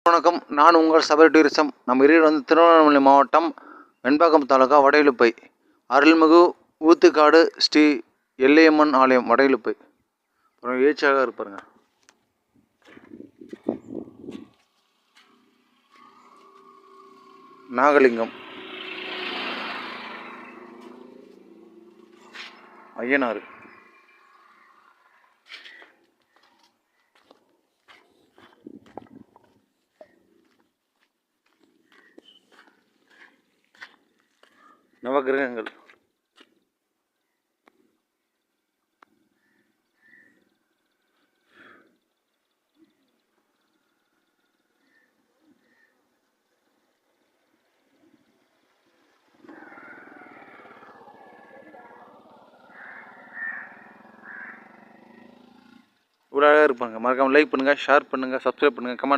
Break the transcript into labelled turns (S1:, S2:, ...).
S1: வணக்கம். நான் உங்கள் சபரி டூரிசம். நம்ம வந்து திருவண்ணாமலை மாவட்டம் வெண்பாக்கம் தாலுகா வடையிலுப்பை அருள்மிகு ஊத்துக்காடு ஸ்ரீ எல்லையம்மன் ஆலயம் வடையிலுப்பை. அப்புறம் ஏச்சாக இருப்பாருங்க. நாகலிங்கம் ஐயனார் நவகிரகங்கள் இவ்வளோ அழகாக இருப்பாங்க. மறக்காமல் லைக் பண்ணுங்கள், ஷேர் பண்ணுங்கள், சப்ஸ்கிரைப் பண்ணுங்கள், கமெண்ட்